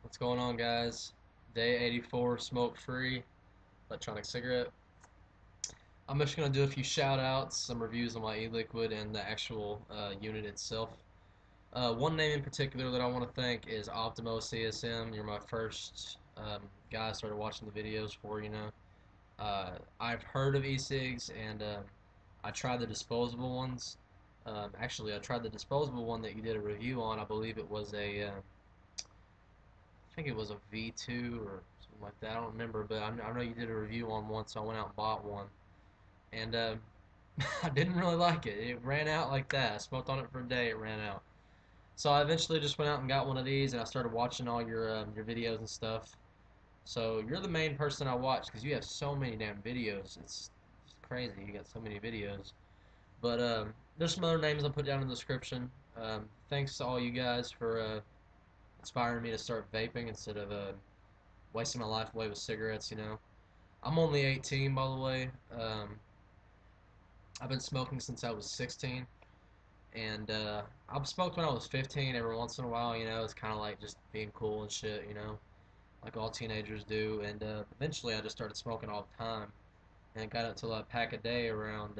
What's going on, guys? Day 84, smoke-free electronic cigarette. I'm just going to do a few shout-outs, some reviews on my e-liquid and the actual unit itself. One name in particular that I want to thank is OptimoCSM. You're my first guy I started watching the videos for. I've heard of e-cigs, and I tried the disposable ones. Actually, I tried the disposable one that you did a review on. I believe it was I think it was a V2 or something like that. I don't remember, but I know you did a review on one, so I went out and bought one. And I didn't really like it. It ran out like that. I smoked on it for a day. It ran out. So I eventually just went out and got one of these, and I started watching all your videos and stuff. So you're the main person I watch because you have so many damn videos. It's crazy. You got so many videos. But there's some other names I'll put down in the description. Thanks to all you guys for inspiring me to start vaping instead of wasting my life away with cigarettes. I'm only 18, by the way. I've been smoking since I was 16, and I've smoked when I was 15 every once in a while. It's kind of like just being cool and shit, like all teenagers do. And eventually I just started smoking all the time, and it got up to a pack a day around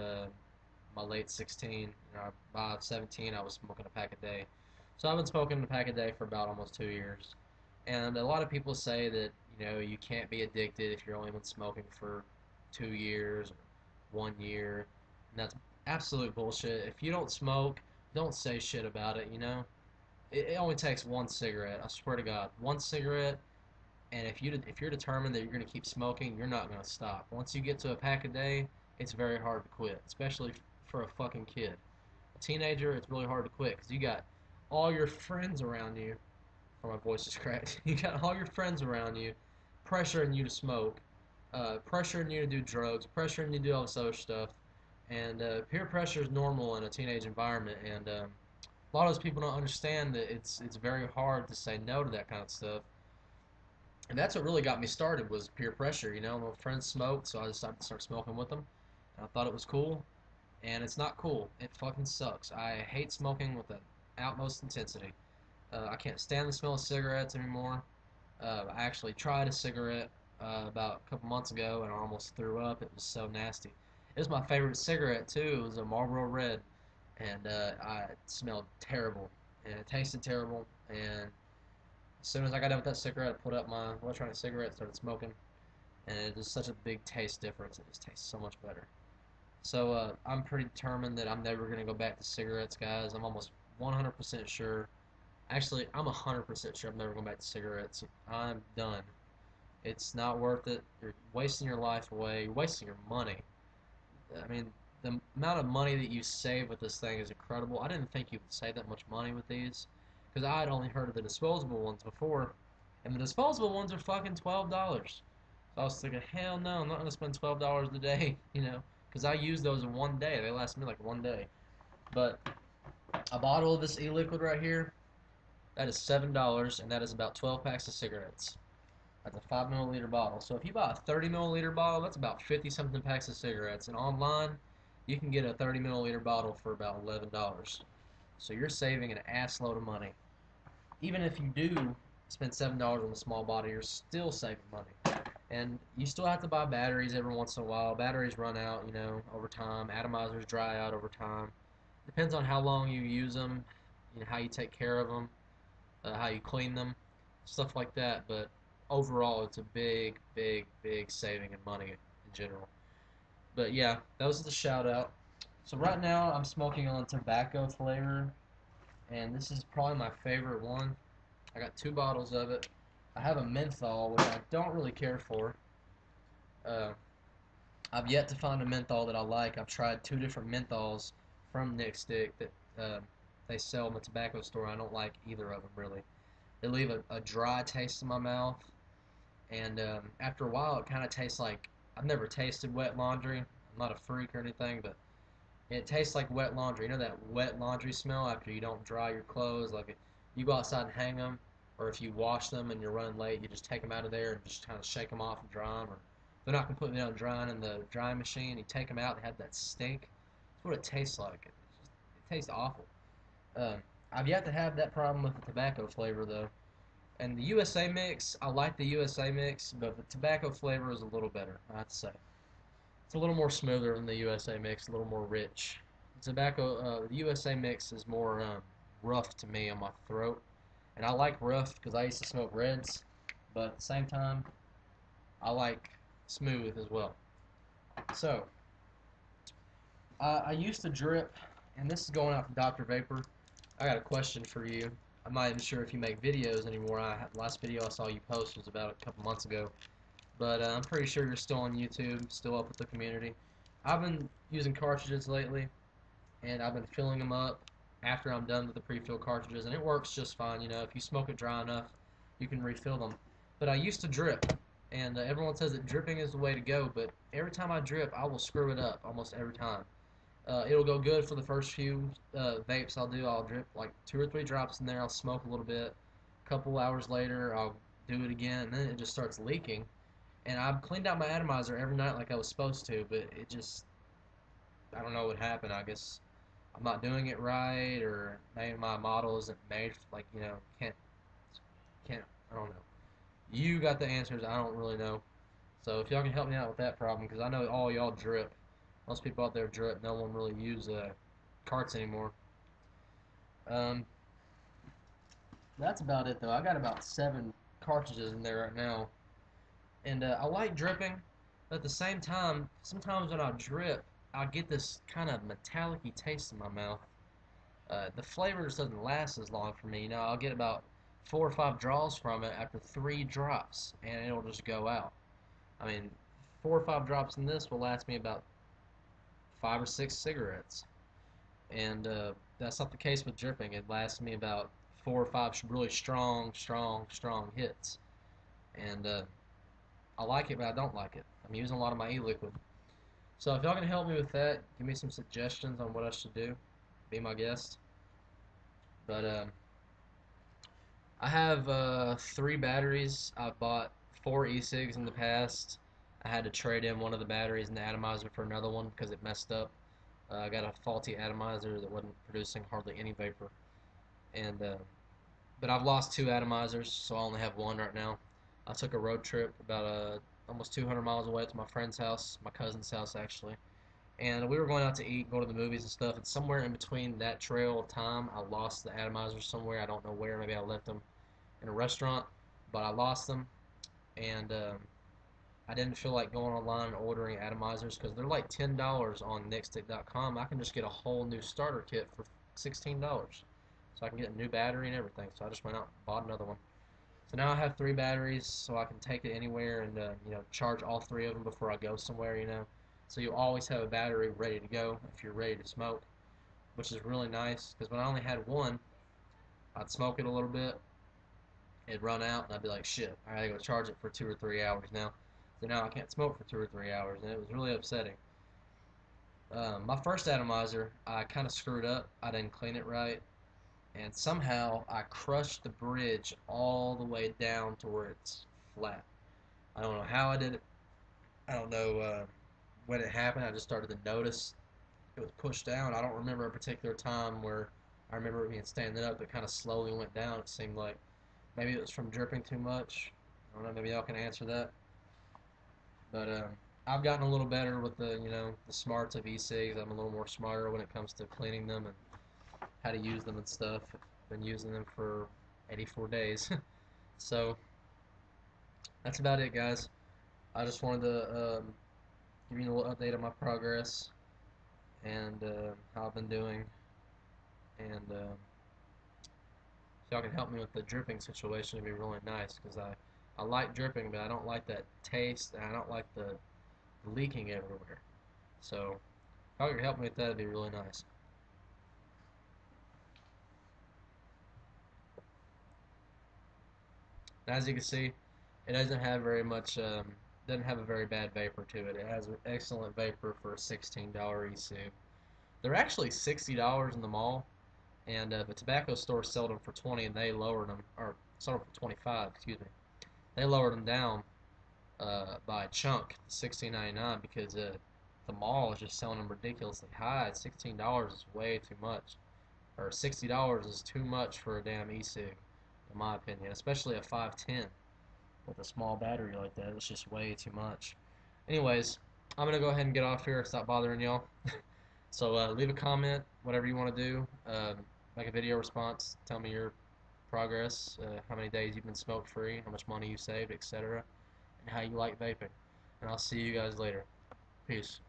my late 16. By 17, I was smoking a pack a day. So I've been smoking a pack a day for about almost 2 years. And a lot of people say that, you can't be addicted if you're only been smoking for 2 years or 1 year. And that's absolute bullshit. If you don't smoke, don't say shit about it. It only takes one cigarette. I swear to God, one cigarette. And if you're determined that you're going to keep smoking, you're not going to stop. Once you get to a pack a day, it's very hard to quit, especially for a fucking kid. A teenager, it's really hard to quit because you got all your friends around you. Oh, my voice is cracked. You got all your friends around you, pressuring you to smoke, pressuring you to do drugs, pressuring you to do all this other stuff. And peer pressure is normal in a teenage environment, and a lot of those people don't understand that it's very hard to say no to that kind of stuff. And that's what really got me started was peer pressure. My friends smoked, so I decided to start smoking with them. And I thought it was cool, and it's not cool. It fucking sucks. I hate smoking with the utmost intensity. I can't stand the smell of cigarettes anymore. I actually tried a cigarette about a couple months ago, and I almost threw up. It was so nasty. It was my favorite cigarette too. It was a Marlboro Red, and it smelled terrible, and it tasted terrible. And as soon as I got done with that cigarette, I put up my electronic cigarette, started smoking, and it was such a big taste difference. It just tastes so much better. So I'm pretty determined that I'm never gonna go back to cigarettes, guys. I'm almost 100% sure. Actually, I'm 100% sure I'm never going back to cigarettes. I'm done. It's not worth it. You're wasting your life away. You're wasting your money. I mean, the amount of money that you save with this thing is incredible. I didn't think you would save that much money with these because I had only heard of the disposable ones before, and the disposable ones are fucking $12. So I was thinking, hell no, I'm not going to spend $12 a day, because I use those in one day. They last me like one day. But a bottle of this e-liquid right here, that is $7, and that is about 12 packs of cigarettes. That's a 5 milliliter bottle. So if you buy a 30 milliliter bottle, that's about 50 something packs of cigarettes. And online, you can get a 30 milliliter bottle for about $11. So you're saving an ass load of money. Even if you do spend $7 on a small bottle, you're still saving money. And you still have to buy batteries every once in a while. Batteries run out, over time. Atomizers dry out over time. Depends on how long you use them, how you take care of them, how you clean them, stuff like that. But overall, it's a big, big, big saving in money in general. But yeah, that was the shout out. So right now, I'm smoking on tobacco flavor, and this is probably my favorite one. I got 2 bottles of it. I have a menthol, which I don't really care for. Uh, I've yet to find a menthol that I like. I've tried 2 different menthols from Nick Stick that they sell in the tobacco store. I don't like either of them really. They leave a dry taste in my mouth, and after a while, it kind of tastes like I've never tasted wet laundry. I'm not a freak or anything, but it tastes like wet laundry. You know that wet laundry smell after you don't dry your clothes? Like you go outside and hang them, or if you wash them and you're running late, you just take them out of there and just kind of shake them off and dry them. Or they're not completely done drying in the drying machine. You take them out, they have that stink. That's what it tastes like. It tastes awful. Um, I've yet to have that problem with the tobacco flavor though. And the USA mix, I like the USA mix, but the tobacco flavor is a little better, I'd say. It's a little more smoother than the USA mix, a little more rich. The USA mix is more rough to me on my throat, and I like rough because I used to smoke reds, but at the same time, I like smooth as well. So, I used to drip, and this is going out to Dr. Vapor. I got a question for you. I'm not even sure if you make videos anymore. Last video I saw you post was about a couple months ago, but I'm pretty sure you're still on YouTube, still up with the community. I've been using cartridges lately, and I've been filling them up after I'm done with the pre-filled cartridges, and it works just fine. You know, if you smoke it dry enough, you can refill them. But I used to drip, and everyone says that dripping is the way to go, but every time I drip, I will screw it up almost every time. It'll go good for the first few vapes I'll do. I'll drip like 2 or 3 drops in there. I'll smoke a little bit. A couple hours later, I'll do it again, and then it just starts leaking. And I've cleaned out my atomizer every night like I was supposed to, but it just, I don't know what happened. I guess I'm not doing it right, or maybe my model isn't made like, can't, I don't know. You got the answers. I don't really know. So if y'all can help me out with that problem, because I know all y'all drip. Most people out there drip. No one really use carts anymore. Um, that's about it though. I got about 7 cartridges in there right now, and I like dripping, but at the same time, sometimes when I drip, I get this kind of metallic-y taste in my mouth. The flavor just doesn't last as long for me. You know, I'll get about 4 or 5 draws from it after 3 drops, and it'll just go out. I mean, 4 or 5 drops in this will last me about 5 or 6 cigarettes, and that's not the case with dripping. It lasts me about 4 or 5 really strong hits, and I like it, but I don't like it. I'm using a lot of my e-liquid. So if y'all can help me with that, give me some suggestions on what I should do. Be my guest. But I have 3 batteries. I've bought 4 e-cigs in the past. I had to trade in one of the batteries in the atomizer for another one because it messed up. I got a faulty atomizer that wasn't producing hardly any vapor. And but I've lost 2 atomizers, so I only have one right now. I took a road trip about almost 200 miles away to my friend's house, my cousin's house actually, and we were going out to eat, go to the movies and stuff. And somewhere in between that trail of time, I lost the atomizers somewhere. I don't know where. Maybe I left them in a restaurant, but I lost them, and I didn't feel like going online and ordering atomizers because they're like $10 on nextstick.com. I can just get a whole new starter kit for $16, so I can get a new battery and everything. So I just went out and bought another one. So now I have 3 batteries, so I can take it anywhere and charge all 3 of them before I go somewhere. So you always have a battery ready to go if you're ready to smoke, which is really nice. Because when I only had one, I'd smoke it a little bit, it'd run out, and I'd be like, shit, I gotta go charge it for 2 or 3 hours now. So now I can't smoke for 2 or 3 hours, and it was really upsetting. My first atomizer, I kind of screwed up. I didn't clean it right, and somehow I crushed the bridge all the way down to where it's flat. I don't know how I did it. I don't know when it happened. I just started to notice it was pushed down. I don't remember a particular time where I remember it being standing up. It kind of slowly went down. It seemed like maybe it was from dripping too much. I don't know. Maybe y'all can answer that. But I've gotten a little better with the smarts of e-cigs. I'm a little more smarter when it comes to cleaning them and how to use them and stuff. I've been using them for 84 days. So that's about it, guys. I just wanted to give you a little update on my progress and how I've been doing. And if y'all can help me with the dripping situation, it'd be really nice because I like dripping, but I don't like that taste, and I don't like the leaking everywhere. So if y'all can help me with that, it'd be really nice. And as you can see, it doesn't have very much, doesn't have a very bad vapor to it. It has an excellent vapor for a $16 e-cig. They're actually $60 in the mall, and the tobacco stores sold them for 20, and they lowered them, or sold them for 25. Excuse me. They lowered them down by a chunk to $16.99 because the mall is just selling them ridiculously high. $16 is way too much, or $60 is too much for a damn e-cig. in my opinion, especially a 510 with a small battery like that. It's just way too much. Anyways, I'm gonna go ahead and get off here. Stop bothering y'all. So leave a comment, whatever you want to do. Make a video response. Tell me your progress, how many days you've been smoke free, how much money you saved, etc., and how you like vaping. And I'll see you guys later. Peace.